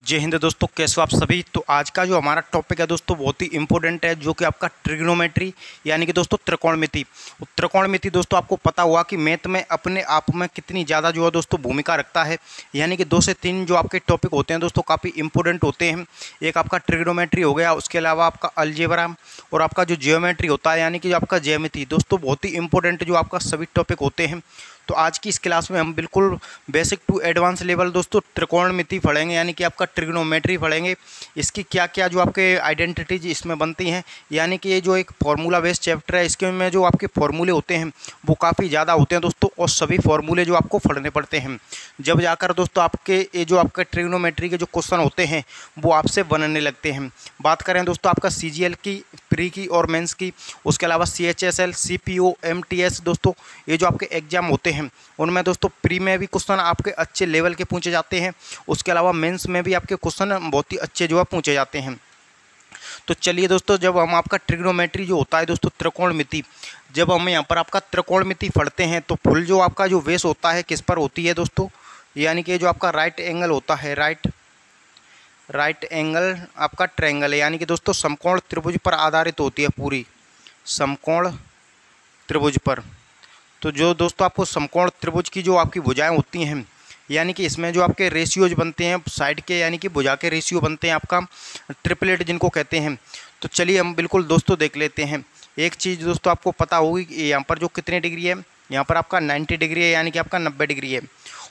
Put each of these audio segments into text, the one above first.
जय हिंद दोस्तों, कैसे हो आप सभी। तो आज का जो हमारा टॉपिक है दोस्तों बहुत ही इंपॉर्टेंट है, जो कि आपका ट्रिग्नोमेट्री यानी कि दोस्तों त्रिकोणमिति। त्रिकोणमिति दोस्तों आपको पता हुआ कि मैथ में अपने आप में कितनी ज़्यादा जो है दोस्तों भूमिका रखता है। यानी कि 2 से 3 जो आपके टॉपिक होते हैं दोस्तों काफ़ी इंपॉर्टेंट होते हैं। एक आपका ट्रिग्नोमेट्री हो गया, उसके अलावा आपका अलजेब्रा और आपका जो जियोमेट्री होता है यानी कि जो आपका ज्यामिति दोस्तों बहुत ही इंपॉर्टेंट जो आपका सभी टॉपिक होते हैं। तो आज की इस क्लास में हम बिल्कुल बेसिक टू एडवांस लेवल दोस्तों त्रिकोणमिति पढ़ेंगे, यानी कि आपका ट्रिग्नोमेट्री पढ़ेंगे। इसकी क्या क्या जो आपके आइडेंटिटीज इसमें बनती हैं, यानी कि ये जो एक फार्मूला बेस्ड चैप्टर है, इसके में जो आपके फार्मूले होते हैं वो काफ़ी ज़्यादा होते हैं दोस्तों, और सभी फार्मूले जो आपको पढ़ने पड़ते हैं। जब जाकर दोस्तों आपके ये जो आपके ट्रिग्नोमेट्री के जो क्वेश्चन होते हैं वो आपसे बनने लगते हैं। बात करें दोस्तों आपका CGL की, प्री की और मेंस की, उसके अलावा CHSL, CPO, MTS दोस्तों ये जो आपके एग्जाम होते हैं उनमें दोस्तों प्री में भी क्वेश्चन आपके अच्छे लेवल के पूछे जाते हैं। उसके अलावा मेंस में भी आपके क्वेश्चन बहुत ही अच्छे जो है पूछे जाते हैं। तो चलिए दोस्तों, जब हम आपका ट्रिग्नोमेट्री जो होता है दोस्तों त्रिकोणमिति, जब हम यहाँ पर आपका त्रिकोणमिति पढ़ते हैं तो फुल जो आपका जो बेस होता है किस पर होती है दोस्तों, यानी कि जो आपका राइट एंगल होता है, राइट एंगल आपका ट्रायंगल है, यानी कि दोस्तों समकोण त्रिभुज पर आधारित होती है, पूरी समकोण त्रिभुज पर। तो जो दोस्तों आपको समकोण त्रिभुज की जो आपकी भुजाएं होती हैं, यानी कि इसमें जो आपके रेशियोज बनते हैं साइड के, यानी कि भुजा के रेशियो बनते हैं आपका ट्रिपलेट जिनको कहते हैं। तो चलिए हम बिल्कुल दोस्तों देख लेते हैं। एक चीज़ दोस्तों आपको पता होगी कि यहाँ पर जो कितने डिग्री है, यहाँ पर आपका 90 डिग्री है, यानी कि आपका 90 डिग्री है।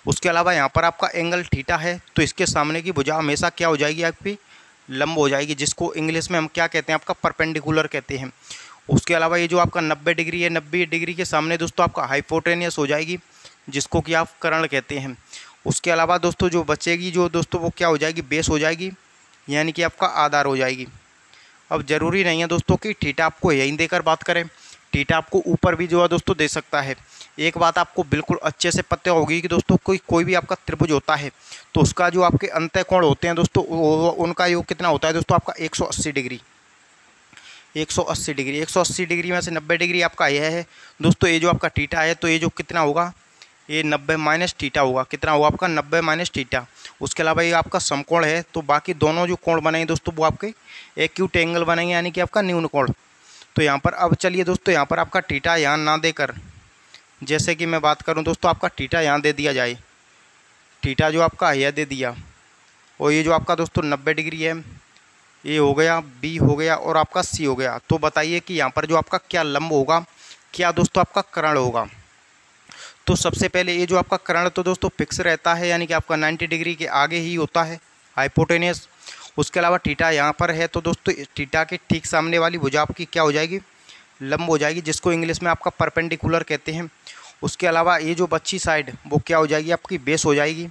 उसके अलावा यहाँ पर आपका एंगल थीटा है, तो इसके सामने की भुजा हमेशा क्या हो जाएगी, आपकी लंब हो जाएगी, जिसको इंग्लिश में हम क्या कहते हैं, आपका परपेंडिकुलर कहते हैं। उसके अलावा ये जो आपका 90 डिग्री है, 90 डिग्री के सामने दोस्तों आपका हाइपोटेनियस हो जाएगी, जिसको कि आप कर्ण कहते हैं। उसके अलावा दोस्तों जो बचेगी जो दोस्तों वो क्या हो जाएगी, बेस हो जाएगी, यानी कि आपका आधार हो जाएगी। अब ज़रूरी नहीं है दोस्तों कि थीटा आपको यहीं देकर बात करें, थीटा आपको ऊपर भी जो है दोस्तों दे सकता है। एक बात आपको बिल्कुल अच्छे से पता होगी कि दोस्तों कोई भी आपका त्रिभुज होता है तो उसका जो आपके अंतः कोण होते हैं दोस्तों उनका योग कितना होता है दोस्तों, आपका 180 डिग्री। 180 डिग्री में से 90 डिग्री आपका यह है दोस्तों, ये जो आपका थीटा है, तो ये जो कितना होगा, ये 90 माइनस थीटा होगा, कितना होगा आपका 90 माइनस थीटा। उसके अलावा ये आपका समकोण है, तो बाकी दोनों जो कोण बनेंगे दोस्तों वो आपके एक्यूट एंगल बनेंगे, यानी कि आपका न्यून कोण। तो यहाँ पर अब चलिए दोस्तों, यहाँ पर आपका थीटा यहाँ ना देकर, जैसे कि मैं बात करूँ दोस्तों, आपका थीटा यहाँ दे दिया जाए, थीटा जो आपका यह दे दिया, और ये जो आपका दोस्तों 90 डिग्री है, ए हो गया, बी हो गया और आपका सी हो गया। तो बताइए कि यहाँ पर जो आपका क्या लंब होगा, क्या दोस्तों आपका कर्ण होगा। तो सबसे पहले ये जो आपका कर्ण तो दोस्तों फिक्स रहता है, यानी कि आपका 90 डिग्री के आगे ही होता है हाइपोटेनियस। उसके अलावा थीटा यहाँ पर है, तो दोस्तों थीटा के ठीक सामने वाली भुजा आपकी क्या हो जाएगी, लंब हो जाएगी, जिसको इंग्लिश में आपका परपेंडिकुलर कहते हैं। उसके अलावा ये जो बची साइड वो क्या हो जाएगी, आपकी बेस हो जाएगी,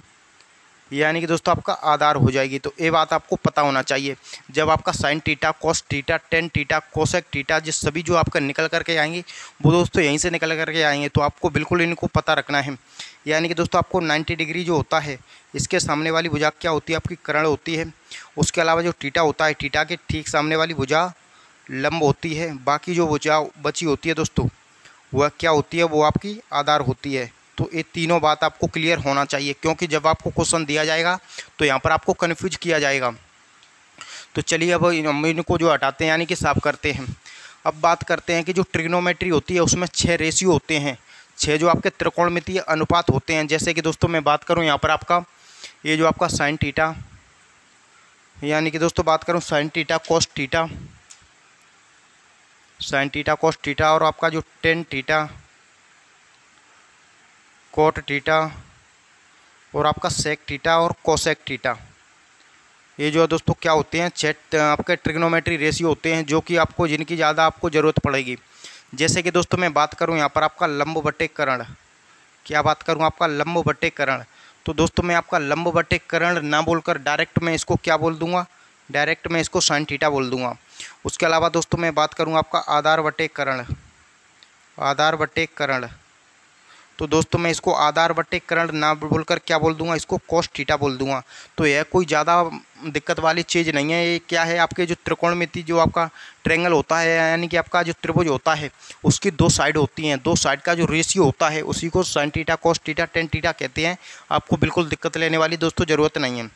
यानी कि दोस्तों आपका आधार हो जाएगी। तो ये बात आपको पता होना चाहिए। जब आपका sign theta, cos theta, tan theta, cosec theta, जिस सभी जो आपका निकल करके आएंगे वो दोस्तों यहीं से निकल करके आएंगे, तो आपको बिल्कुल इनको पता रखना है। यानी कि दोस्तों आपको 90 डिग्री जो होता है इसके सामने वाली भुजा क्या होती है, आपकी कर्ण होती है। उसके अलावा जो थीटा होता है, थीटा के ठीक सामने वाली भुजा लंब होती है। बाकी जो भुजा बची होती है दोस्तों वह क्या होती है, वो आपकी आधार होती है। तो ये तीनों बात आपको क्लियर होना चाहिए, क्योंकि जब आपको क्वेश्चन दिया जाएगा तो यहाँ पर आपको कन्फ्यूज किया जाएगा। तो चलिए अब हम इनको जो हटाते हैं, यानी कि साफ करते हैं। अब बात करते हैं कि जो ट्रिग्नोमेट्री होती है उसमें 6 रेशियो होते हैं, 6 जो आपके त्रिकोणमितीय अनुपात होते हैं। जैसे कि दोस्तों मैं बात करूँ यहाँ पर आपका ये जो आपका साइन थीटा, यानी कि दोस्तों बात करूँ sign theta cos theta, sign theta cos theta, और आपका जो टेन थीटा, कोट थीटा, और आपका सेक थीटा और कोसेक थीटा, ये जो है दोस्तों क्या होते हैं, 6 आपके ट्रिग्नोमेट्री रेशियो होते हैं, जो कि आपको जिनकी ज़्यादा आपको ज़रूरत पड़ेगी। जैसे कि दोस्तों मैं बात करूं यहाँ पर आपका लंब बटे कर्ण, क्या बात करूं, आपका लंब बटे कर्ण। तो दोस्तों मैं आपका लंब बटे कर्ण ना बोलकर डायरेक्ट मैं इसको क्या बोल दूंगा, डायरेक्ट मैं इसको साइन थीटा बोल दूंगा। उसके अलावा दोस्तों मैं बात करूँ आपका आधार बटे कर्ण, आधार बटे कर्ण, तो दोस्तों मैं इसको आधार बटे कर्ण ना बोलकर क्या बोल दूंगा, इसको कोस थीटा बोल दूंगा। तो यह कोई ज़्यादा दिक्कत वाली चीज़ नहीं है। ये क्या है, आपके जो त्रिकोणमिति जो आपका ट्रायंगल होता है, यानी कि आपका जो त्रिभुज होता है उसकी 2 साइड होती हैं, 2 साइड का जो रेशियो होता है उसी को sine theta cos theta tan theta कहते हैं। आपको बिल्कुल दिक्कत लेने वाली दोस्तों ज़रूरत नहीं है।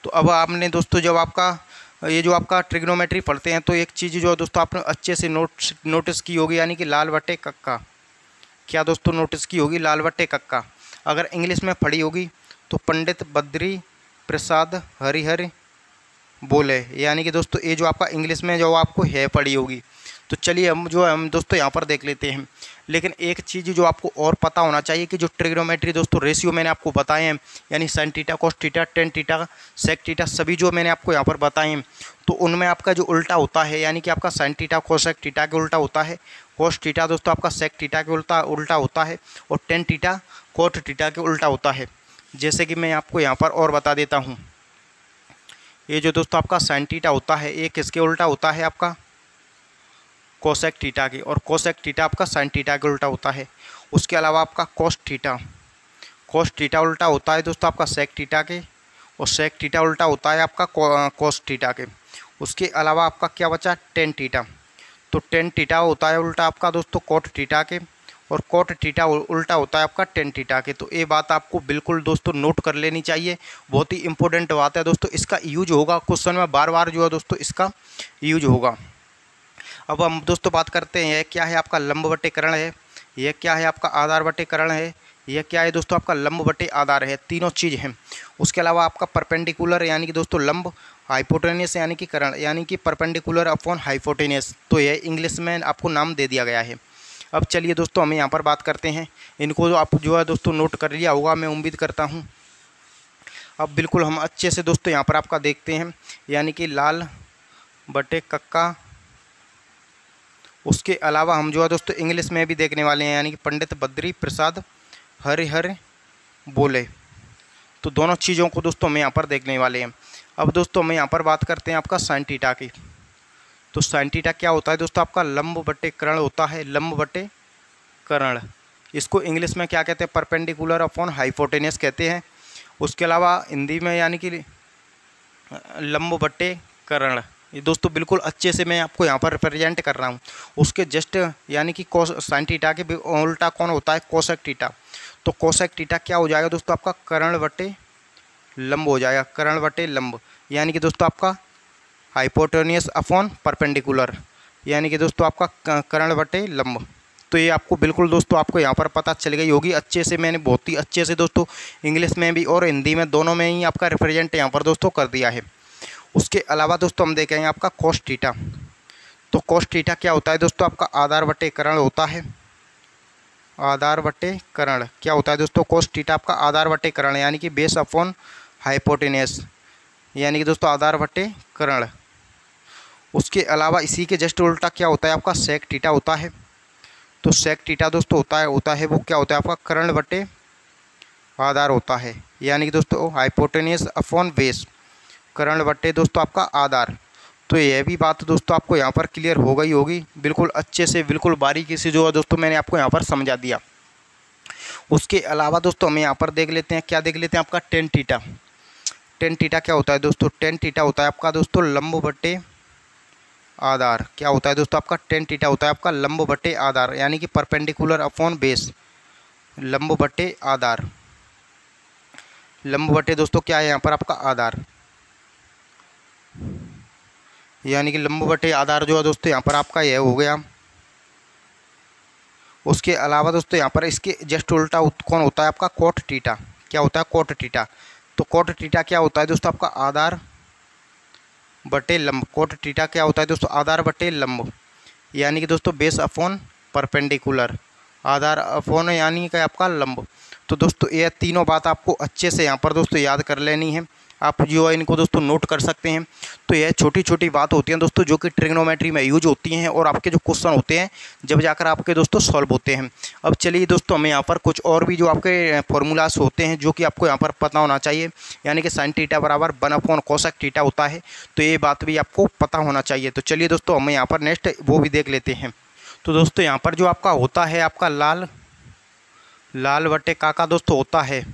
तो अब आपने दोस्तों जब आपका ये जो आपका ट्रिग्नोमेट्री पढ़ते हैं तो एक चीज़ जो दोस्तों आपने अच्छे से नोटिस की होगी, यानी कि लाल बटे कक्का। क्या दोस्तों नोटिस की होगी? लाल बटे कक्का। अगर इंग्लिश में पढ़ी होगी तो पंडित बद्री प्रसाद हरिहर बोले, यानी कि दोस्तों ये जो आपका इंग्लिश में जो आपको है पढ़ी होगी। तो चलिए हम दोस्तों यहाँ पर देख लेते हैं। लेकिन एक चीज़ जो आपको और पता होना चाहिए कि जो ट्रिग्नोमेट्री दोस्तों रेशियो मैंने आपको बताए हैं, यानी sine theta, cos theta, tan theta, sec theta, सभी जो मैंने आपको यहाँ पर बताए हैं, तो उनमें आपका जो उल्टा होता है, यानी कि आपका साइन थीटा कोसेक थीटा के उल्टा होता है, कॉस थीटा दोस्तों आपका सेक थीटा के उल्टा होता है, और टेन थीटा कोट थीटा के उल्टा होता है। जैसे कि मैं आपको यहाँ पर और बता देता हूँ, ये जो दोस्तों आपका साइन थीटा होता है ये किसके उल्टा होता है? आपका कोसेक थीटा के, और कोसेक थीटा आपका साइन थीटा के उल्टा होता है। उसके अलावा आपका कोस थीटा उल्टा होता है दोस्तों आपका सेक थीटा के, और सेक थीटा उल्टा होता है आपका कोस थीटा के। उसके अलावा आपका क्या बचा? Tan theta. तो टेन थीटा होता है उल्टा आपका दोस्तों कोट थीटा के, और कोट थीटा उल्टा होता है आपका टेन थीटा के। तो ये बात आपको बिल्कुल दोस्तों नोट कर लेनी चाहिए, बहुत ही इंपॉर्टेंट बात है दोस्तों। इसका यूज होगा क्वेश्चन में बार बार जो है दोस्तों, इसका यूज होगा। अब हम दोस्तों बात करते हैं, यह क्या है? आपका लंब बटे कर्ण है। यह क्या है? आपका आधार बटे कर्ण है। यह क्या है दोस्तों? आपका लंब बटे आधार है। तीनों चीज़ हैं। उसके अलावा आपका परपेंडिकुलर, यानी कि दोस्तों लंब, हाइपोटेनियस यानी कि कर्ण, यानी कि परपेंडिकुलर अपॉन हाइपोटेनियस। तो यह इंग्लिश में आपको नाम दे दिया गया है। अब चलिए दोस्तों हम यहाँ पर बात करते हैं। इनको जो आप जो है दोस्तों नोट कर लिया होगा, मैं उम्मीद करता हूँ। अब बिल्कुल हम अच्छे से दोस्तों यहाँ पर आपका देखते हैं, यानी कि लाल बटे कक्का। उसके अलावा हम जो है दोस्तों इंग्लिश में भी देखने वाले हैं, यानी कि पंडित बद्री प्रसाद हरिहर बोले। तो दोनों चीज़ों को दोस्तों हम यहाँ पर देखने वाले हैं। अब दोस्तों हम यहाँ पर बात करते हैं आपका साइन थीटा की। तो साइन थीटा क्या होता है दोस्तों? आपका लंब बटे कर्ण होता है, लंब बटे कर्ण। इसको इंग्लिश में क्या कहते हैं? परपेंडिकुलर अपॉन हाइपोटेनियस कहते हैं। उसके अलावा हिंदी में यानी कि लंब बटे कर्ण। ये दोस्तों बिल्कुल अच्छे से मैं आपको यहाँ पर रिप्रेजेंट कर रहा हूँ। उसके जस्ट यानी कि कोस साइन थीटा के उल्टा कौन होता है? Cosec theta. तो कोसेक थीटा क्या हो जाएगा दोस्तों? आपका कर्ण बटे लंब हो जाएगा, कर्ण बटे लंब, यानी कि दोस्तों आपका हाइपोटेनियस अपॉन परपेंडिकुलर, यानी कि दोस्तों आपका कर्ण बटे लंब। तो ये आपको बिल्कुल दोस्तों आपको यहाँ पर पता चल गई होगी अच्छे से। मैंने बहुत ही अच्छे से दोस्तों इंग्लिश में भी और हिंदी में दोनों में ही आपका रिप्रेजेंट यहाँ पर दोस्तों कर दिया है। उसके अलावा दोस्तों हम देखेंगे आपका कोस थीटा। तो कोस थीटा क्या होता है दोस्तों? आपका आधार बटे कर्ण होता है, आधार बटे कर्ण। क्या होता है दोस्तों? कोस थीटा आपका आधार बटे कर्ण, यानी कि बेस अपॉन हाइपोटेनियस, यानी कि दोस्तों आधार बटे कर्ण। उसके अलावा इसी के जस्ट उल्टा क्या होता है? आपका सेक थीटा होता है। तो सेक थीटा दोस्तों होता है वो क्या होता है? आपका कर्ण बटे आधार होता है, यानी कि दोस्तों हाइपोटेनियस अपॉन बेस, कर्ण बटे दोस्तों आपका आधार। तो यह भी बात दोस्तों आपको यहाँ पर क्लियर हो गई होगी बिल्कुल अच्छे से, बिल्कुल बारीकी से जो है दोस्तों मैंने आपको यहाँ पर समझा दिया। उसके अलावा दोस्तों हम यहाँ पर देख लेते हैं, क्या देख लेते हैं? आपका टेन थीटा। टेन थीटा क्या होता है दोस्तों? टेन थीटा होता है आपका दोस्तों लंब बटे आधार। क्या होता है दोस्तों? आपका टेन थीटा होता है आपका लंब बटे आधार, यानी कि परपेंडिकुलर अपॉन बेस, लंब बटे आधार। लंब बटे दोस्तों क्या है यहाँ पर? आपका आधार, यानी कि लंब बटे आधार जो है दोस्तों यहाँ पर आपका यह हो गया। उसके अलावा दोस्तों यहाँ पर इसके जस्ट उल्टा कौन होता है? आपका कोट थीटा। क्या होता है? Cot theta. तो कोट थीटा क्या होता है दोस्तों? आपका आधार बटे लंब। कोट थीटा क्या होता है दोस्तों? आधार बटे लंब, यानी कि दोस्तों बेस अपॉन परपेंडिकुलर, आधार अपॉन यानी कि आपका लंब। तो दोस्तों ये तीनों बात आपको अच्छे से यहाँ पर दोस्तों याद कर लेनी है। आप जो है इनको दोस्तों नोट कर सकते हैं। तो यह छोटी छोटी बात होती हैं दोस्तों जो कि ट्रिग्नोमेट्री में यूज होती हैं, और आपके जो क्वेश्चन होते हैं जब जाकर आपके दोस्तों सॉल्व होते हैं। अब चलिए दोस्तों हमें यहाँ पर कुछ और भी जो आपके फॉर्मूलास होते हैं जो कि आपको यहाँ पर पता होना चाहिए, यानी कि साइन थीटा बराबर 1 कोसेक थीटा होता है। तो ये बात भी आपको पता होना चाहिए। तो चलिए दोस्तों हमें यहाँ पर नेक्स्ट वो भी देख लेते हैं। तो दोस्तों यहाँ पर जो आपका होता है आपका लाल बटे काका दोस्तों होता है,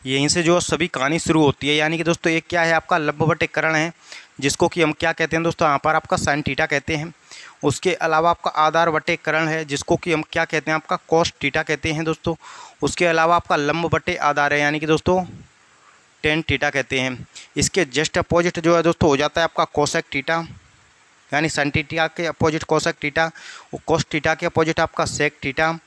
यहीं से जो सभी कहानी शुरू होती है। यानी कि दोस्तों ये क्या है? आपका लंब बटे कर्ण है, जिसको कि हम क्या कहते हैं दोस्तों? यहाँ पर आपका साइन थीटा कहते हैं। उसके अलावा आपका आधार बटे कर्ण है, जिसको कि हम क्या कहते हैं? आपका कोस थीटा कहते हैं दोस्तों। उसके अलावा आपका लंब बटे आधार है, यानी कि दोस्तों टेन थीटा कहते हैं। इसके जस्ट अपोजिट जो है दोस्तों हो जाता है आपका कोसेक थीटा, यानी सन थीटा के अपोजिट कोसेक थीटा, और कोस थीटा के अपोजिट आपका सेक थीटा,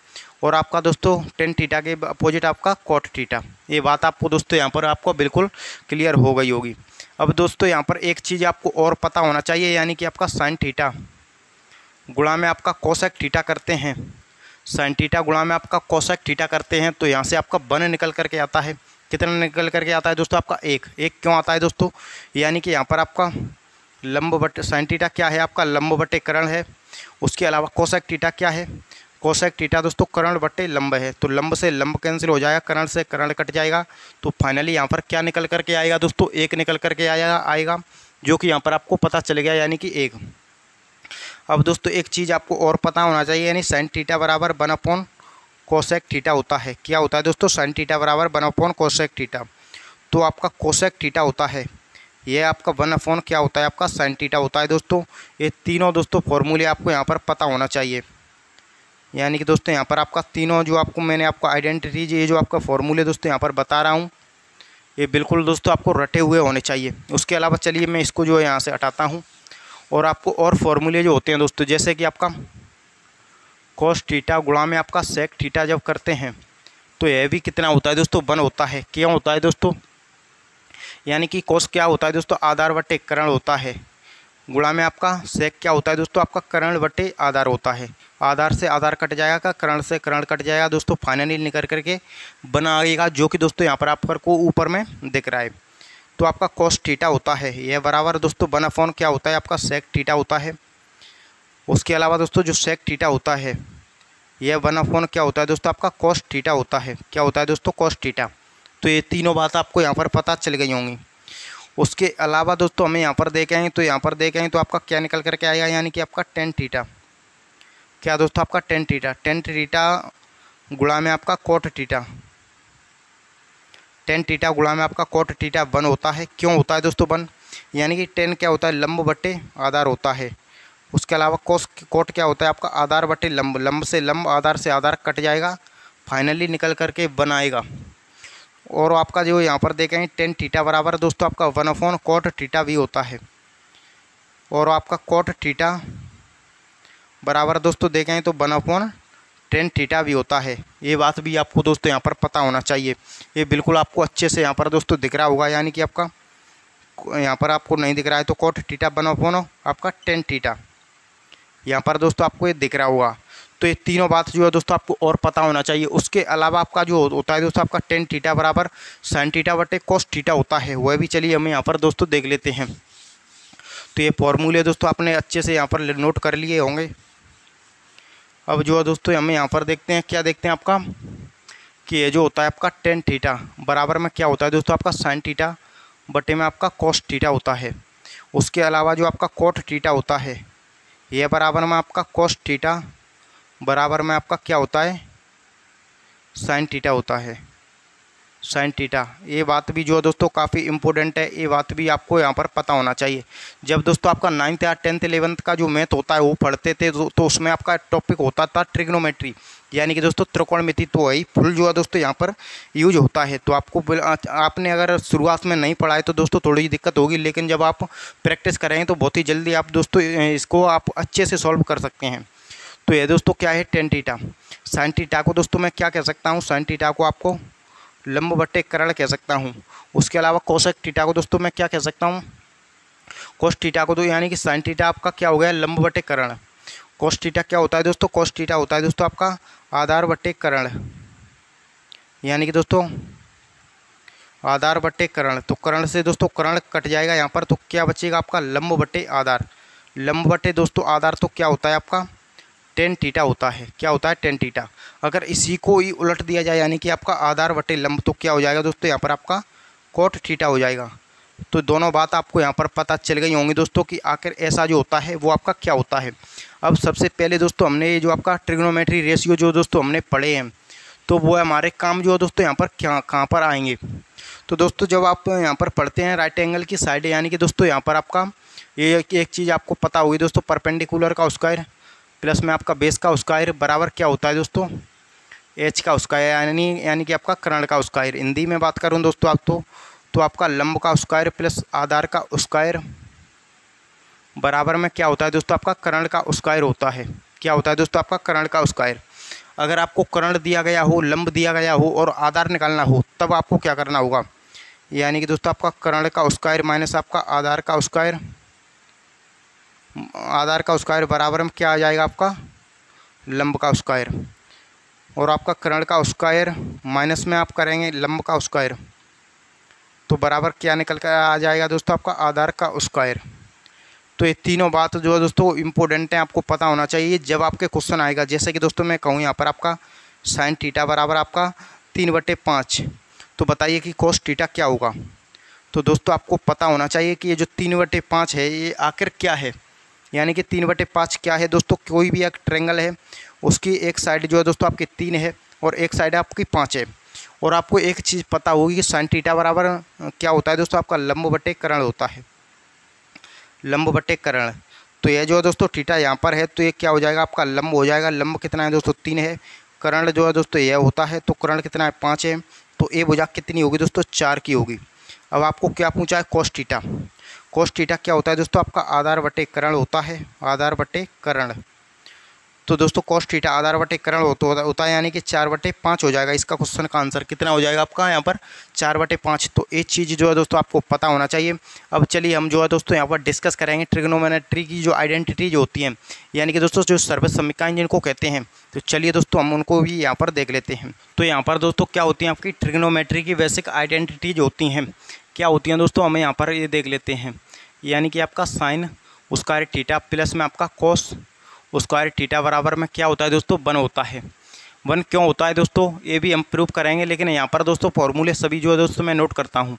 और आपका दोस्तों टेन थीटा के अपोजिट आपका कोट थीटा। ये बात आपको दोस्तों यहाँ पर आपको बिल्कुल क्लियर हो गई होगी। अब दोस्तों यहाँ पर एक चीज़ आपको और पता होना चाहिए, यानी कि आपका साइन थीटा गुणा में आपका कोसेक थीटा करते हैं, साइन थीटा गुणा में आपका कोसेक थीटा करते हैं, तो यहाँ से आपका वन निकल करके आता है। कितना निकल करके आता है दोस्तों? आपका एक। क्यों आता है दोस्तों? यानी कि यहाँ पर आपका लंब बटे साइन थीटा क्या है? आपका लंब बटे कर्ण है। उसके अलावा कोसेक थीटा क्या है? कोसेक थीटा दोस्तों कर्ण बटे लंब है। तो लंब से लंब कैंसिल हो जाएगा, कर्ण से कर्ण कट जाएगा, तो फाइनली यहाँ पर क्या निकल करके आएगा दोस्तों? एक निकल करके आएगा, जो कि यहाँ पर आपको पता चल गया, यानी कि एक। अब दोस्तों एक चीज़ आपको और पता होना चाहिए, यानी साइन थीटा बराबर 1/, कोसेक थीटा होता है। क्या होता है दोस्तों? साइन थीटा बराबर 1/, कोसेक थीटा। तो आपका कोसेक थीटा होता है, ये आपका 1/, क्या होता है? आपका साइन थीटा होता है दोस्तों। ये तीनों दोस्तों फॉर्मूले आपको यहाँ पर पता होना चाहिए, यानी कि दोस्तों यहाँ पर आपका तीनों जो आपको मैंने आपको आइडेंटिटीज, ये जो आपका फॉर्मूले दोस्तों यहाँ पर बता रहा हूँ, ये बिल्कुल दोस्तों आपको रटे हुए होने चाहिए। उसके अलावा चलिए मैं इसको जो है यहाँ से हटाता हूँ, और आपको और फॉर्मूले जो होते हैं दोस्तों, जैसे कि आपका कोस थीटा गुणा में आपका सेक थीटा जब करते हैं, तो यह भी कितना होता है दोस्तों? 1 होता है। क्यों होता है दोस्तों? यानी कि कोस क्या होता है दोस्तों? आधार बटे कर्ण होता है। गुणा में आपका सेक क्या होता है दोस्तों? आपका कर्ण बटे आधार होता है। आधार से आधार कट जाएगा, कर्ण से कर्ण कट जाएगा दोस्तों, फाइनली निकल करके बना आएगा, जो कि दोस्तों यहाँ पर आपको ऊपर में दिख रहा है। तो आपका कोस थीटा होता है, यह बराबर दोस्तों 1/, क्या होता है? आपका सेक थीटा होता है। उसके अलावा दोस्तों जो सेक थीटा होता है, यह 1/, क्या होता है दोस्तों? आपका कोस थीटा होता है। क्या होता है दोस्तों? Cos theta. तो ये तीनों बात आपको यहाँ पर पता चल गई होंगी। उसके अलावा दोस्तों हमें यहाँ पर देखें, तो यहाँ पर देखें तो आपका क्या निकल करके आएगा, यानी कि आपका टेन थीटा। क्या दोस्तों? आपका टेन थीटा। टेन थीटा गुणा में आपका कोट थीटा, टेन थीटा गुणा में आपका कोट थीटा 1 होता है। क्यों होता है दोस्तों 1? यानी कि टेन क्या होता है? लंब बटे आधार होता है। उसके अलावा कोट क्या होता है? आपका आधार बटे लंब, लंब से लंब, आधार से आधार कट जाएगा, फाइनली निकल करके 1 आएगा। और आपका जो यहाँ पर देखें टेन थीटा बराबर दोस्तों आपका 1/, कोट थीटा भी होता है। और आपका कोट थीटा बराबर दोस्तों देखें तो 1/, टेन थीटा भी होता है। ये बात भी आपको दोस्तों यहाँ पर पता होना चाहिए। ये बिल्कुल आपको अच्छे से यहाँ पर दोस्तों दिख रहा होगा, यानी कि आपका यहाँ पर आपको नहीं दिख रहा है तो कोट थीटा 1/, आपका टेन थीटा, यहाँ पर दोस्तों आपको ये दिख रहा होगा। तो ये तीनों बात जो है दोस्तों आपको और पता होना चाहिए। उसके अलावा आपका जो होता है दोस्तों आपका टेन थीटा बराबर साइन थीटा बटे कोस थीटा होता है, वह भी चलिए हम यहाँ पर दोस्तों देख लेते हैं। तो ये फॉर्मूले दोस्तों आपने अच्छे से यहाँ पर नोट कर लिए होंगे। अब जो है दोस्तों हमें यहाँ पर देखते हैं, क्या देखते हैं आपका कि ये जो होता है आपका टेन थीटा बराबर में क्या होता है दोस्तों? आपका साइन थीटा बटे में आपका कोस थीटा होता है। उसके अलावा जो आपका कोट थीटा होता है, यह बराबर में आपका कोस थीटा बराबर में आपका क्या होता है? साइन थीटा होता है, साइन थीटा। ये बात भी जो है दोस्तों काफ़ी इंपॉर्टेंट है, ये बात भी आपको यहाँ पर पता होना चाहिए। जब दोस्तों आपका 9th या 10th 11th का जो मैथ होता है वो पढ़ते थे, तो उसमें आपका टॉपिक होता था ट्रिग्नोमेट्री, यानी कि दोस्तों त्रिकोणमिति। तो वही फुल जो है दोस्तों यहाँ पर यूज होता है। तो आपको आपने अगर शुरुआत में नहीं पढ़ा है तो दोस्तों थोड़ी दिक्कत होगी, लेकिन जब आप प्रैक्टिस करेंगे तो बहुत ही जल्दी आप दोस्तों इसको आप अच्छे से सॉल्व कर सकते हैं। तो ये दोस्तों क्या है? Tan theta. साइन थीटा को दोस्तों मैं क्या कह सकता हूँ? साइन थीटा को आपको लंब बटे कर्ण कह सकता हूँ। उसके अलावा कोसेक थीटा को दोस्तों मैं क्या कह सकता हूँ? कोस थीटा को, तो यानी कि साइन थीटा आपका क्या हो गया? लंब बटे कर्ण। कोस थीटा क्या होता है दोस्तों? कोस थीटा होता है दोस्तों आपका आधार बटे कर्ण, यानी कि दोस्तों आधार बटे कर्ण। तो कर्ण से दोस्तों कर्ण कट जाएगा यहाँ पर, तो क्या बचेगा आपका? लंब बटे आधार। लंब बटे दोस्तों आधार तो क्या होता है आपका? टेन थीटा होता है। क्या होता है? Tan theta. अगर इसी को ही उलट दिया जाए, यानी कि आपका आधार बटे लंब, तो क्या हो जाएगा दोस्तों? यहाँ पर आपका कोट थीटा हो जाएगा। तो दोनों बात आपको यहाँ पर पता चल गई होंगी दोस्तों कि आखिर ऐसा जो होता है वो आपका क्या होता है। अब सबसे पहले दोस्तों हमने ये जो आपका ट्रिग्नोमेट्री रेशियो जो दोस्तों हमने पढ़े हैं, तो वो हमारे काम जो है दोस्तों यहाँ पर कहाँ पर आएंगे। तो दोस्तों जब आप यहाँ पर पढ़ते हैं राइट एंगल की साइड, यानी कि दोस्तों यहाँ पर आपका ये एक चीज़ आपको पता होगी दोस्तों, परपेंडिकुलर का स्क्वायर प्लस में आपका बेस का स्क्वायर बराबर क्या होता है दोस्तों? एच का स्क्वायर, यानी कि आपका कर्ण का स्क्वायर। हिंदी में बात करूं दोस्तों आप तो तो आपका लंब का स्क्वायर प्लस आधार का स्क्वायर बराबर में क्या होता है दोस्तों, आपका कर्ण का स्क्वायर होता है। क्या होता है दोस्तों, आपका कर्ण का स्क्वायर। अगर आपको कर्ण दिया गया हो, लंब दिया गया हो और आधार निकालना हो, तब आपको क्या करना होगा, यानी कि दोस्तों आपका कर्ण का स्क्वायर माइनस आपका आधार का स्क्वायर, आधार का स्क्वायर बराबर में क्या आ जाएगा, आपका लंब का स्क्वायर। और आपका कर्ण का स्क्वायर माइनस में आप करेंगे लंब का स्क्वायर, तो बराबर क्या निकल कर आ जाएगा दोस्तों, आपका आधार का स्क्वायर। तो ये तीनों बात जो है दोस्तों इम्पोर्टेंट है, आपको पता होना चाहिए जब आपके क्वेश्चन आएगा। जैसे कि दोस्तों मैं कहूँ यहाँ पर आपका साइन थीटा बराबर आपका 3/5, तो बताइए कि कोस थीटा क्या होगा। तो दोस्तों आपको पता होना चाहिए कि ये जो 3/5 है ये आखिर क्या है, यानी कि 3/5 क्या है दोस्तों। कोई भी एक ट्रेंगल है, उसकी एक साइड जो है दोस्तों आपकी 3 है और एक साइड आपकी 5 है। और आपको एक चीज़ पता होगी कि साइन थीटा बराबर क्या होता है दोस्तों, आपका लंब बटे कर्ण होता है, लंब बटे कर्ण। तो ये जो है दोस्तों थीटा यहाँ पर है, तो ये क्या हो जाएगा, आपका लंब हो जाएगा। लंब कितना है दोस्तों, 3 है। कर्ण जो है दोस्तों यह होता है, तो कर्ण कितना है, 5 है। तो ए भुजा कितनी होगी दोस्तों, 4 की होगी। अब आपको क्या पूछा है, कोस थीटा। कोस थीटा क्या होता है दोस्तों, आपका आधार बटे कर्ण होता है, आधार बटे कर्ण। तो दोस्तों कोस थीटा आधार बटे कर्ण होता है, यानी कि 4/5 हो जाएगा। इसका क्वेश्चन का आंसर कितना हो जाएगा आपका यहाँ पर, 4/5। तो एक चीज़ जो है दोस्तों आपको पता होना चाहिए। अब चलिए हम जो है दोस्तों यहाँ पर डिस्कस करेंगे ट्रिग्नोमेट्री की जो आइडेंटिटी जो होती है, यानी कि दोस्तों जो सर्वोच्च समीकरण जिनको कहते हैं। तो चलिए दोस्तों हम उनको भी यहाँ पर देख लेते हैं। तो यहाँ पर दोस्तों क्या होती हैं, आपकी ट्रिग्नोमेट्री की बेसिक आइडेंटिटीज होती हैं। क्या होती हैं दोस्तों, हमें यहाँ पर ये देख लेते हैं। यानी कि आपका साइन स्क्वायर थीटा प्लस में आपका कोस स्क्वायर थीटा बराबर में क्या होता है दोस्तों, 1 होता है। 1 क्यों होता है दोस्तों, ये भी हम प्रूव करेंगे, लेकिन यहाँ पर दोस्तों फॉर्मूले सभी जो है दोस्तों मैं नोट करता हूँ।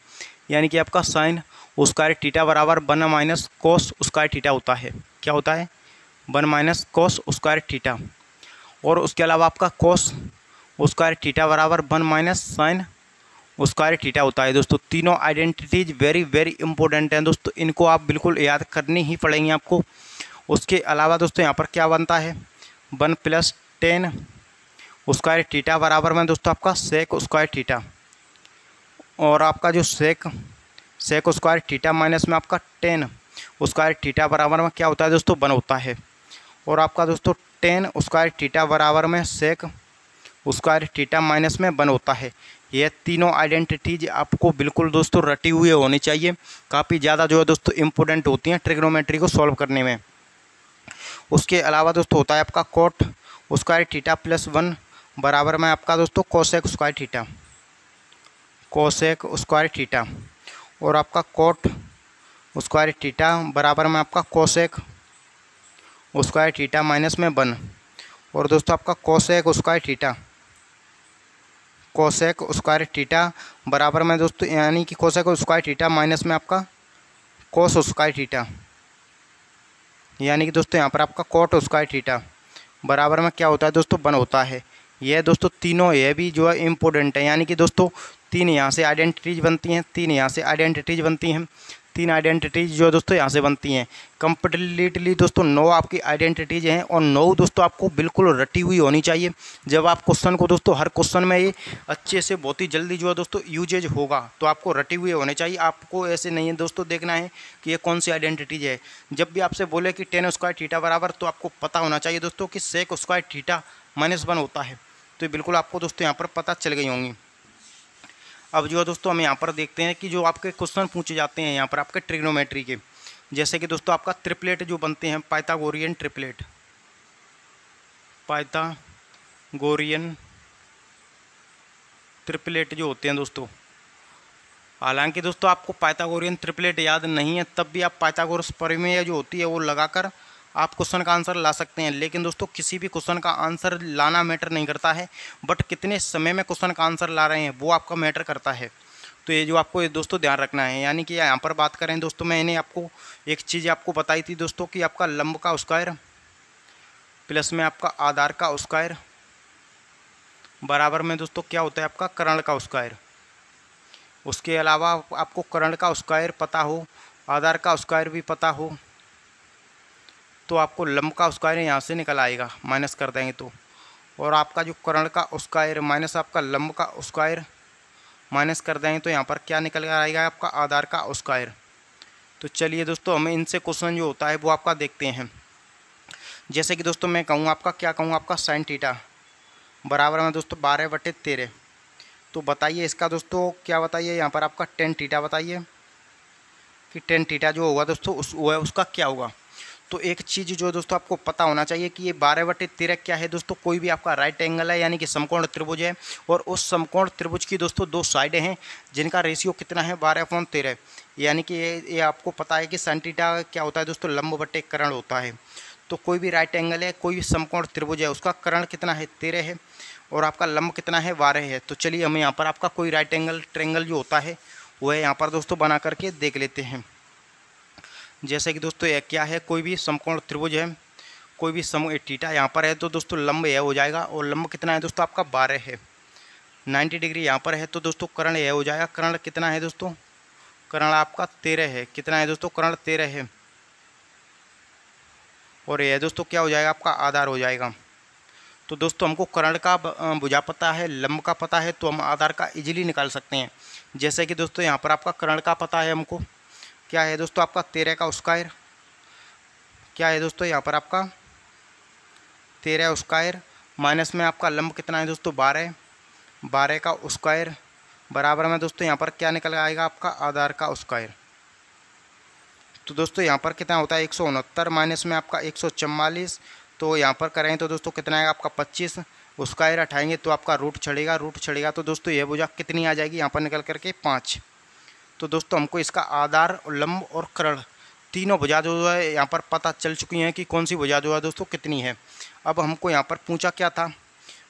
यानी कि आपका साइन स्क्वायर थीटा बराबर 1 माइनस कोस स्क्वायर थीटा होता है। क्या होता है, 1 माइनस कोस स्क्वायर थीटा। और उसके अलावा आपका कोस स्क्वायर थीटा बराबर 1 माइनस साइन स्क्वायर थीटा होता है। दोस्तों तीनों आइडेंटिटीज वेरी वेरी इंपॉर्टेंट हैं दोस्तों, इनको आप बिल्कुल याद करनी ही पड़ेंगी आपको। उसके अलावा दोस्तों यहाँ पर क्या बनता है, 1 + tan स्क्वायर थीटा बराबर में दोस्तों आपका सेक स्क्वायर थीटा। और आपका जो सेक स्क्वायर थीटा माइनस में आपका tan स्क्वायर थीटा बराबर में क्या होता है दोस्तों, 1 होता है। और आपका दोस्तों tan स्क्वायर थीटा बराबर में सेक स्क्वायर थीटा माइनस में 1 होता है। ये तीनों आइडेंटिटीज आपको बिल्कुल दोस्तों रटी हुई होनी चाहिए, काफ़ी ज़्यादा जो है दोस्तों इंपॉर्टेंट होती हैं ट्रिग्नोमेट्री को सॉल्व करने में। उसके अलावा दोस्तों होता है आपका कोट स्क्वायर थीटा प्लस 1 बराबर में आपका दोस्तों cosec square theta, cosec square theta. और आपका कोट स्क्वायर थीटा बराबर में आपका कोसेक स्क्वायर थीटा माइनस में 1। और दोस्तों आपका cosec square theta, cosec square theta बराबर में दोस्तों, यानी कि कोसेक स्क्वायर थीटा माइनस में आपका कोस स्क्वायर थीटा, यानी कि दोस्तों यहाँ पर आपका कोट स्क्वायर थीटा बराबर में क्या होता है दोस्तों, 1 होता है। यह दोस्तों तीनों ये भी जो है इम्पोर्टेंट है, यानी कि दोस्तों 3 यहाँ से आइडेंटिटीज बनती हैं, 3 यहाँ से आइडेंटिटीज बनती हैं, 3 आइडेंटिटीज जो दोस्तों यहाँ से बनती हैं। कंप्लीटली दोस्तों 9 आपकी आइडेंटिटीज हैं और 9 दोस्तों आपको बिल्कुल रटी हुई होनी चाहिए। जब आप क्वेश्चन को दोस्तों हर क्वेश्चन में ये अच्छे से बहुत ही जल्दी जो है दोस्तों यूजेज होगा, तो आपको रटी हुए होने चाहिए। आपको ऐसे नहीं है दोस्तों देखना है कि ये कौन सी आइडेंटिटीज है। जब भी आपसे बोले कि tan स्क्वायर थीटा बराबर, तो आपको पता होना चाहिए दोस्तों कि सेक स्क्वायर थीटा माइनस 1 होता है। तो बिल्कुल आपको दोस्तों यहाँ पर पता चल गई होंगी। अब जो है दोस्तों हम यहाँ पर देखते हैं कि जो आपके क्वेश्चन पूछे जाते हैं यहाँ पर आपके ट्रिग्नोमेट्री के, जैसे कि दोस्तों आपका ट्रिपलेट जो बनते हैं, पाइथागोरियन ट्रिपलेट, पाइथागोरियन ट्रिपलेट जो होते हैं दोस्तों। हालांकि दोस्तों आपको पाइथागोरियन ट्रिपलेट याद नहीं है, तब भी आप पाइथागोरस प्रमेय जो होती है वो लगाकर आप क्वेश्चन का आंसर ला सकते हैं। लेकिन दोस्तों किसी भी क्वेश्चन का आंसर लाना मैटर नहीं करता है, बट कितने समय में क्वेश्चन का आंसर ला रहे हैं वो आपका मैटर करता है। तो ये जो आपको ये दोस्तों ध्यान रखना है। यानी कि यहाँ पर बात करें दोस्तों, मैंने आपको एक चीज़ आपको बताई थी दोस्तों कि आपका लंब का स्क्वायर प्लस में आपका आधार का स्क्वायर बराबर में दोस्तों क्या होता है, आपका कर्ण का स्क्वायर। उसके अलावा आपको कर्ण का स्क्वायर पता हो, आधार का स्क्वायर भी पता हो, तो आपको लंब का स्क्वायर यहाँ से निकल आएगा, माइनस कर देंगे तो। और आपका जो कर्ण का स्क्वायर माइनस आपका लंब का स्क्वायर माइनस कर देंगे तो यहाँ पर क्या निकल कर आएगा आपका आधार का स्क्वायर। तो चलिए दोस्तों हमें इनसे क्वेश्चन जो होता है वो आपका देखते हैं। जैसे कि दोस्तों मैं कहूँ आपका क्या कहूँ आपका साइन थीटा बराबर में दोस्तों 12/13। तो बताइए इसका दोस्तों क्या बताइए यहाँ पर आपका टेन थीटा बताइए कि टेन थीटा जो होगा दोस्तों उसका क्या होगा। तो एक चीज़ जो दोस्तों आपको पता होना चाहिए कि ये 12/13 क्या है दोस्तों, कोई भी आपका राइट एंगल है यानी कि समकोण त्रिभुज है, और उस समकोण त्रिभुज की दोस्तों दो साइडें हैं जिनका रेशियो कितना है 12/13। यानी कि ये आपको पता है कि साइन थीटा क्या होता है दोस्तों, लंब बटे कर्ण होता है। तो कोई भी राइट एंगल है, कोई भी समकोण त्रिभुज है, उसका कर्ण कितना है 13 है और आपका लंब कितना है 12 है। तो चलिए हमें यहाँ पर आपका कोई राइट एंगल ट्रेंगल जो होता है वो है यहाँ पर दोस्तों बना करके देख लेते हैं। जैसे कि दोस्तों यह क्या है, कोई भी समकोण त्रिभुज है, कोई भी थीटा यहाँ पर है तो दोस्तों लंब यह हो जाएगा, और लंब कितना है दोस्तों आपका 12 है। 90 डिग्री यहाँ पर है तो दोस्तों कर्ण यह हो जाएगा, कर्ण कितना है दोस्तों, कर्ण आपका 13 है। कितना है दोस्तों, कर्ण 13 है। और यह दोस्तों क्या हो जाएगा आपका आधार हो जाएगा। तो दोस्तों हमको कर्ण का भुजा पता है, लंब का पता है, तो हम आधार का इजीली निकाल सकते हैं। जैसे कि दोस्तों यहाँ पर आपका कर्ण का पता है हमको, क्या है दोस्तों आपका 13 का स्क्वायर, क्या है दोस्तों यहाँ पर आपका 13 स्क्वायर, माइनस में आपका लंब कितना है दोस्तों 12 का स्क्वायर, बराबर में दोस्तों यहाँ पर क्या निकल आएगा आपका आधार का स्क्वायर। तो दोस्तों यहाँ पर कितना होता है 169 माइनस में आपका 144, तो यहाँ पर करें तो दोस्तों कितना आएगा आपका 25, स्क्वायर हटाएंगे तो आपका रूट चढ़ेगा तो दोस्तों यह भुजा कितनी आ जाएगी यहाँ पर निकल करके 5। तो दोस्तों हमको इसका आधार, लंब और कर्ण तीनों भुजा जो है यहाँ पर पता चल चुकी हैं कि कौन सी भुजा जो है दोस्तों कितनी है। अब हमको यहाँ पर पूछा क्या था,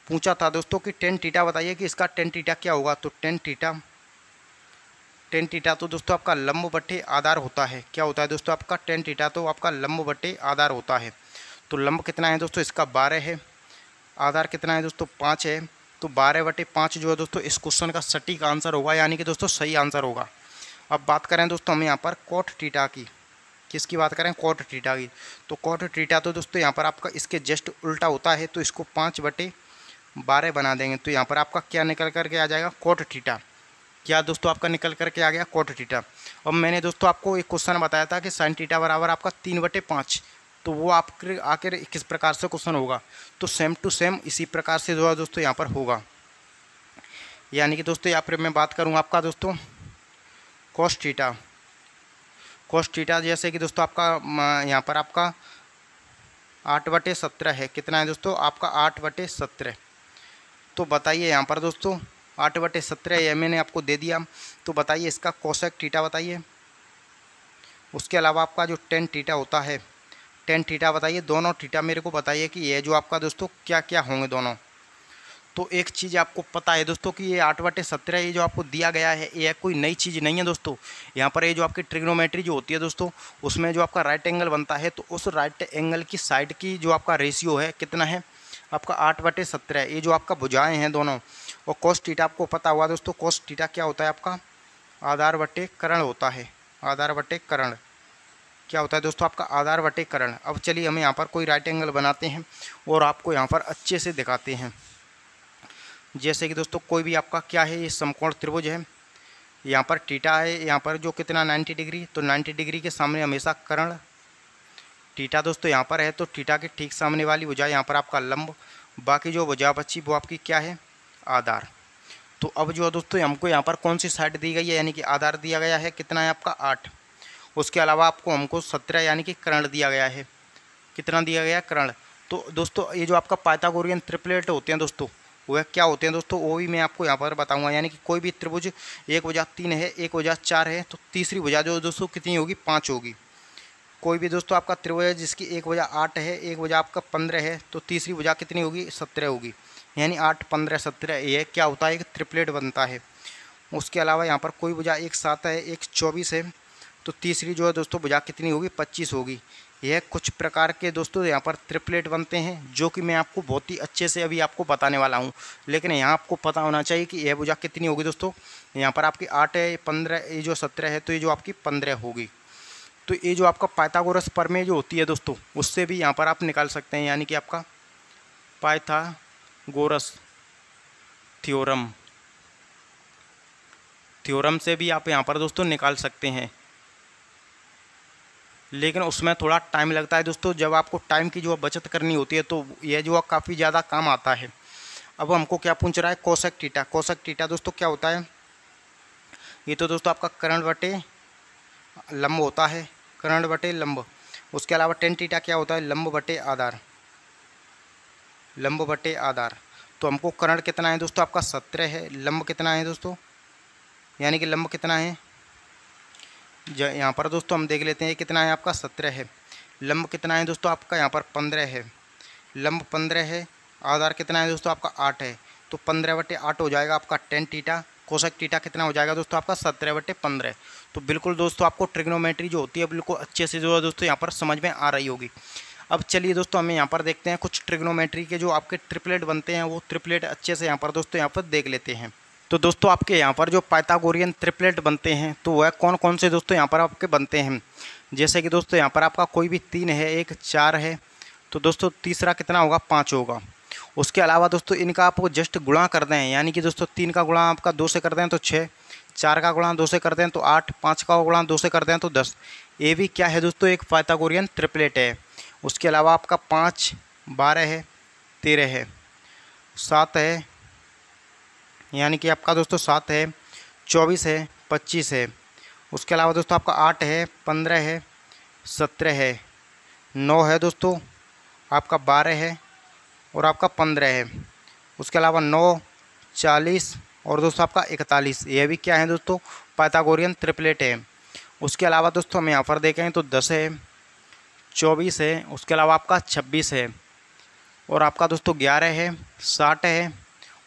पूछा था दोस्तों कि टेन थीटा बताइए कि इसका टेन थीटा क्या होगा। तो टेन थीटा तो दोस्तों आपका लंब बटे आधार होता है। क्या होता है दोस्तों आपका टेन थीटा तो आपका लंब बटे आधार होता है। तो लंब कितना है दोस्तों इसका 12 है, आधार कितना है दोस्तों 5 है। तो 12/5 जो है दोस्तों इस क्वेश्चन का सटीक आंसर होगा, यानी कि दोस्तों सही आंसर होगा। अब बात करें दोस्तों हम यहाँ पर कॉट थीटा की, किसकी बात करें, कॉट थीटा की। तो कॉट थीटा तो दोस्तों यहाँ पर आपका इसके जस्ट उल्टा होता है, तो इसको 5/12 बना देंगे तो यहाँ पर आपका क्या निकल करके आ जाएगा कॉट थीटा। क्या दोस्तों आपका निकल करके आ गया कॉट थीटा। अब मैंने दोस्तों आपको एक क्वेश्चन बताया था कि साइन थीटा बराबर आपका 3/5, तो वो आपके आखिर किस प्रकार से क्वेश्चन होगा। तो सेम टू सेम इसी प्रकार से जो है दोस्तों यहाँ पर होगा। यानी कि दोस्तों यहाँ पर मैं बात करूँ आपका दोस्तों कॉस थीटा जैसे कि दोस्तों आपका यहाँ पर आपका 8/17 है। कितना है दोस्तों आपका 8/17। तो बताइए यहाँ पर दोस्तों 8/17 ये मैंने आपको दे दिया, तो बताइए इसका कोसेक थीटा बताइए। उसके अलावा आपका जो टेन थीटा होता है, टेन थीटा बताइए। दोनों थीटा मेरे को बताइए कि ये जो आपका दोस्तों क्या क्या होंगे दोनों। तो एक चीज़ आपको पता है दोस्तों कि ये 8/17 ये जो आपको दिया गया है ये कोई नई चीज़ नहीं है दोस्तों। यहाँ पर ये जो आपकी ट्रिग्नोमेट्री जो होती है दोस्तों, उसमें जो आपका राइट एंगल बनता है तो उस राइट एंगल की साइड की जो आपका रेशियो है कितना है आपका 8/17। ये जो आपका भुजाएँ हैं दोनों। और कॉस थीटा आपको पता हुआ दोस्तों, कॉस थीटा क्या होता है आपका आधार बटे कर्ण होता है। आधार बटे कर्ण क्या होता है दोस्तों आपका आधार बटे कर्ण। अब चलिए हम यहाँ पर कोई राइट एंगल बनाते हैं और आपको यहाँ पर अच्छे से दिखाते हैं। जैसे कि दोस्तों कोई भी आपका क्या है, ये समकोण त्रिभुज है, यहाँ पर थीटा है, यहाँ पर जो कितना 90 डिग्री, तो 90 डिग्री के सामने हमेशा कर्ण। थीटा दोस्तों यहाँ पर है तो थीटा के ठीक सामने वाली भुजा यहाँ पर आपका लंब, बाकी जो भुजा बची वो आपकी क्या है आधार। तो अब जो दोस्तों हमको यहाँ पर कौन सी साइड दी गई है, यानी कि आधार दिया गया है कितना है आपका 8। उसके अलावा आपको हमको 17 यानी कि कर्ण दिया गया है। कितना दिया गया कर्ण। तो दोस्तों ये जो आपका पाइथागोरियन ट्रिपलेट होते हैं दोस्तों, वह क्या होते हैं दोस्तों, वो भी मैं आपको यहाँ पर बताऊंगा। यानी कि कोई भी त्रिभुज एक भुजा 3 है, एक भुजा 4 है, तो तीसरी भुजा जो दोस्तों कितनी होगी 5 होगी। कोई भी दोस्तों आपका त्रिभुज है जिसकी एक भुजा 8 है, एक भुजा आपका 15 है, तो तीसरी भुजा कितनी होगी 17 होगी। यानी 8, 15, 17 ये क्या होता है एक ट्रिपलेट बनता है। उसके अलावा यहाँ पर कोई भुजा एक 7 है, एक 24 है, तो तीसरी जो है दोस्तों भुजा कितनी होगी 25 होगी। यह कुछ प्रकार के दोस्तों यहाँ पर ट्रिपलेट बनते हैं जो कि मैं आपको बहुत ही अच्छे से अभी आपको बताने वाला हूँ। लेकिन यहाँ आपको पता होना चाहिए कि यह भुजा कितनी होगी दोस्तों। यहाँ पर आपकी 8 है, 15, ये जो 17 है, तो ये जो आपकी 15 होगी। तो ये जो आपका पाइथागोरस प्रमेय जो होती है दोस्तों, उससे भी यहाँ पर आप निकाल सकते हैं। यानी कि आपका पाइथागोरस थ्योरम, थ्योरम से भी आप यहाँ पर दोस्तों निकाल सकते हैं, लेकिन उसमें थोड़ा टाइम लगता है दोस्तों। जब आपको टाइम की जो बचत करनी होती है तो यह जो काफ़ी ज़्यादा काम आता है। अब हमको क्या पूछ रहा है, कोसेक थीटा। कोसेक थीटा दोस्तों क्या होता है, ये तो दोस्तों आपका कर्ण बटे लंब होता है, कर्ण बटे लंब। उसके अलावा टेन थीटा क्या होता है, लंब बटे आधार, लंब बटे आधार। तो हमको कर्ण कितना है दोस्तों आपका 17 है, लंब कितना है दोस्तों, यानी कि लंब कितना है, यहाँ पर दोस्तों हम देख लेते हैं कितना है आपका 17 है। लंब कितना है दोस्तों आपका यहाँ पर 15 है, लंब 15 है। आधार कितना है दोस्तों आपका 8 है, तो 15/8 हो जाएगा आपका टेन थीटा। कोसेक थीटा कितना हो जाएगा दोस्तों आपका 17/15। तो बिल्कुल दोस्तों आपको ट्रिग्नोमेट्री जो होती है बिल्कुल अच्छे से जो है दोस्तों यहाँ पर समझ में आ रही होगी। अब चलिए दोस्तों हमें यहाँ पर देखते हैं कुछ ट्रिग्नोमेट्री के जो आपके ट्रिपलेट बनते हैं, वो ट्रिपलेट अच्छे से यहाँ पर दोस्तों यहाँ पर देख लेते हैं। तो दोस्तों आपके यहाँ पर जो पाइथागोरियन ट्रिपलेट बनते हैं तो वह कौन कौन से दोस्तों यहाँ पर आपके बनते हैं। जैसे कि दोस्तों यहाँ पर आपका कोई भी 3 है, एक 4 है, तो दोस्तों तीसरा कितना होगा, 5 होगा। उसके अलावा दोस्तों इनका आपको जस्ट गुणा कर दें, यानी कि दोस्तों 3 का गुणा आपका 2 से कर दें तो 6, 4 का गुणा 2 से कर दें तो 8, 5 का गुणा 2 से कर दें तो 10। ये भी क्या है दोस्तों, एक पाइथागोरियन ट्रिपलेट है। उसके अलावा आपका 5, 12 है, 13 है, 7 है, यानी कि आपका दोस्तों 7 है, 24 है, 25 है। उसके अलावा दोस्तों आपका 8 है, 15 है, 17 है, 9 है दोस्तों, आपका 12 है और आपका 15 है। उसके अलावा 9, 40 और दोस्तों आपका 41, यह भी क्या है दोस्तों, पाइथागोरियन ट्रिपलेट है। उसके अलावा दोस्तों हम यहाँ पर देखें तो 10 है, 24 है, उसके अलावा आपका 26 है और आपका दोस्तों 11 है, 60 है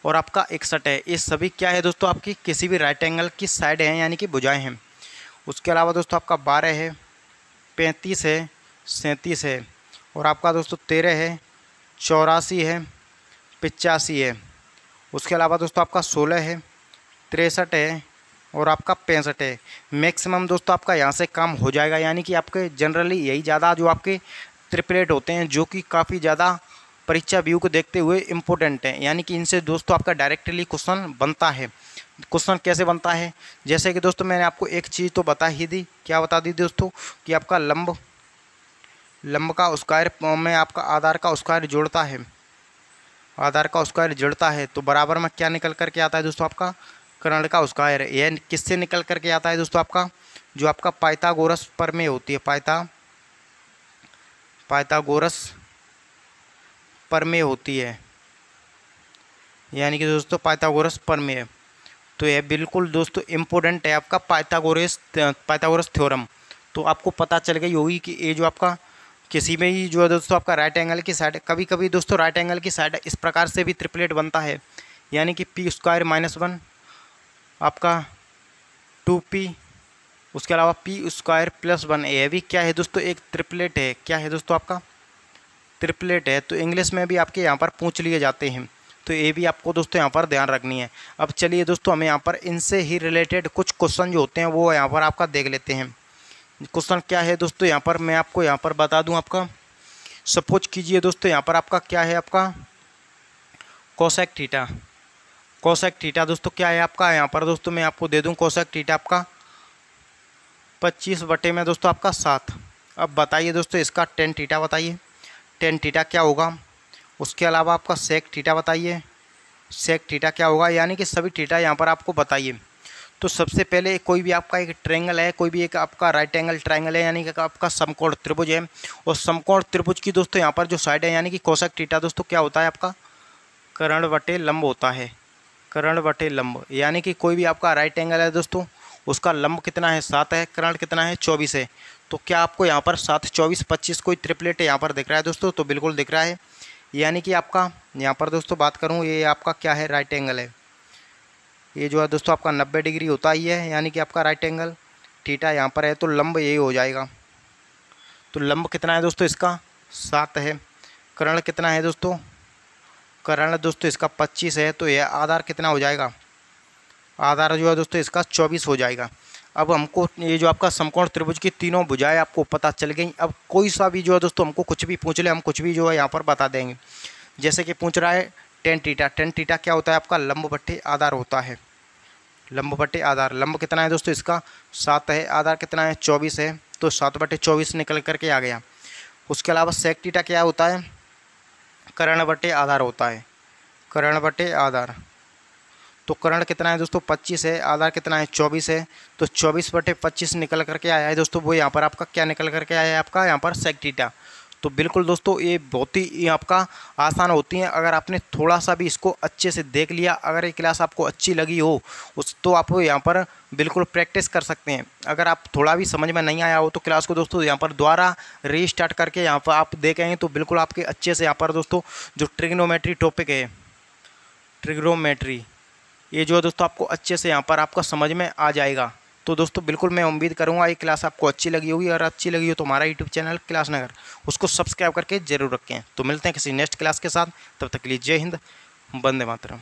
और आपका 61 है। ये सभी क्या है दोस्तों, आपकी किसी भी राइट एंगल की साइड हैं, यानी कि भुजाएं हैं। उसके अलावा दोस्तों आपका 12 है, 35 है, 37 है और आपका दोस्तों 13 है, 84 है, 85 है। उसके अलावा दोस्तों आपका 16 है, 63 है और आपका 65 है। मैक्सिमम दोस्तों आपका यहाँ से काम हो जाएगा, यानी कि आपके जनरली यही ज़्यादा जो आपके ट्रिपलेट होते हैं जो कि काफ़ी ज़्यादा परीक्षा व्यू को देखते हुए इम्पोर्टेंट है, यानी कि इनसे दोस्तों आपका डायरेक्टली क्वेश्चन बनता है। क्वेश्चन कैसे बनता है, जैसे कि दोस्तों मैंने आपको एक चीज़ तो बता ही दी, क्या बता दी दोस्तों, कि आपका लंब का स्क्वायर में आपका आधार का स्क्वायर जोड़ता है, आधार का स्क्वायर जोड़ता है तो बराबर में क्या निकल करके आता है दोस्तों, आपका कर्ण का स्क्वायर। यह किससे निकल करके आता है दोस्तों, आपका जो आपका पाइथागोरस प्रमेय होती है, पाइथागोरस प्रमेय होती है, यानी कि दोस्तों पाइथागोरस प्रमेय। तो यह बिल्कुल दोस्तों इम्पोर्टेंट है आपका पाइथागोरस थ्योरम। तो आपको पता चल गई होगी कि ये जो आपका किसी में ही जो है दोस्तों आपका राइट एंगल की साइड, कभी कभी दोस्तों राइट एंगल की साइड इस प्रकार से भी ट्रिपलेट बनता है, यानी कि p² - 1 आपका 2p, उसके अलावा p² + 1। यह भी क्या है दोस्तों, एक ट्रिपलेट है। क्या है दोस्तों, आपका ट्रिपलेट है। तो इंग्लिश में भी आपके यहाँ पर पूछ लिए जाते हैं, तो ये भी आपको दोस्तों यहाँ पर ध्यान रखनी है। अब चलिए दोस्तों हमें यहाँ पर इनसे ही रिलेटेड कुछ क्वेश्चन जो होते हैं वो यहाँ पर आपका देख लेते हैं। क्वेश्चन क्या है दोस्तों, यहाँ पर मैं आपको यहाँ पर बता दूँ। आपका सपोज कीजिए दोस्तों यहाँ पर आपका क्या है, आपका कोसेक थीटा। कोसेक थीटा दोस्तों क्या है आपका, यहाँ पर दोस्तों मैं आपको दे दूँ कोसेक थीटा आपका 25 में दोस्तों आपका 7। अब बताइए दोस्तों इसका टेन थीटा बताइए, टेन थीटा क्या होगा। उसके अलावा आपका सेक थीटा बताइए, सेक थीटा क्या होगा, यानी कि सभी थीटा यहाँ पर आपको बताइए। तो सबसे पहले कोई भी आपका एक ट्रायंगल है, कोई भी एक आपका राइट एंगल ट्रायंगल है, यानी कि आपका समकोण त्रिभुज है, और समकोण त्रिभुज की दोस्तों यहाँ पर जो साइड है, यानी कि कोसेक थीटा दोस्तों क्या होता है, आपका कर्ण बटे लंब होता है, कर्ण बटे लंब। यानी कि कोई भी आपका राइट एंगल है दोस्तों, उसका लंब कितना है, 7 है, कर्ण कितना है, 24 है। तो क्या आपको यहाँ पर 7, 24, 25 कोई ट्रिपलेट यहाँ पर दिख रहा है दोस्तों, तो बिल्कुल दिख रहा है। यानी कि आपका यहाँ पर दोस्तों बात करूँ, ये आपका क्या है, राइट एंगल है। ये जो है दोस्तों आपका 90 डिग्री होता ही है, यानी कि आपका राइट एंगल थीटा यहाँ पर है, तो लंब यही हो जाएगा। तो लंब कितना है दोस्तों, इसका 7 है। कर्ण कितना है दोस्तों, कर्ण दोस्तों इसका 25 है। तो यह आधार कितना हो जाएगा, आधार जो है दोस्तों इसका 24 हो जाएगा। अब हमको ये जो आपका समकोण त्रिभुज की तीनों भुजाएं आपको पता चल गई। अब कोई सा भी जो है दोस्तों हमको कुछ भी पूछ ले, हम कुछ भी जो है यहाँ पर बता देंगे। जैसे कि पूछ रहा है टेन थीटा, टेन थीटा क्या होता है, आपका लंब बट्टे आधार होता है, लंब बटे आधार, लंब कितना है दोस्तों इसका 7 है, आधार कितना है 24 है, तो 7/24 निकल करके आ गया। उसके अलावा सेक थीटा क्या होता है, कर्ण बटे आधार होता है, कर्ण बटे आधार। तो कर्ण कितना है दोस्तों 25 है, आधार कितना है 24 है, तो 24/25 निकल करके आया है दोस्तों, वो यहाँ पर आपका क्या निकल करके आया है आपका यहाँ पर सेक थीटा। तो बिल्कुल दोस्तों ये बहुत ही ये आपका आसान होती है, अगर आपने थोड़ा सा भी इसको अच्छे से देख लिया, अगर ये क्लास आपको अच्छी लगी हो उस तो आप यहाँ पर बिल्कुल प्रैक्टिस कर सकते हैं। अगर आप थोड़ा भी समझ में नहीं आया हो तो क्लास को दोस्तों यहाँ पर दोबारा रीस्टार्ट करके यहाँ पर आप देखेंगे तो बिल्कुल आपके अच्छे से यहाँ पर दोस्तों जो ट्रिग्नोमेट्री टॉपिक है, ट्रिग्नोमेट्री, ये जो है दोस्तों आपको अच्छे से यहाँ पर आपका समझ में आ जाएगा। तो दोस्तों बिल्कुल मैं उम्मीद करूँगा ये क्लास आपको अच्छी लगी होगी, और अच्छी लगी हो तो हमारा यूट्यूब चैनल क्लास नगर उसको सब्सक्राइब करके जरूर रखें। तो मिलते हैं किसी नेक्स्ट क्लास के साथ, तब तक के लिए जय हिंद, वंदे मातरम।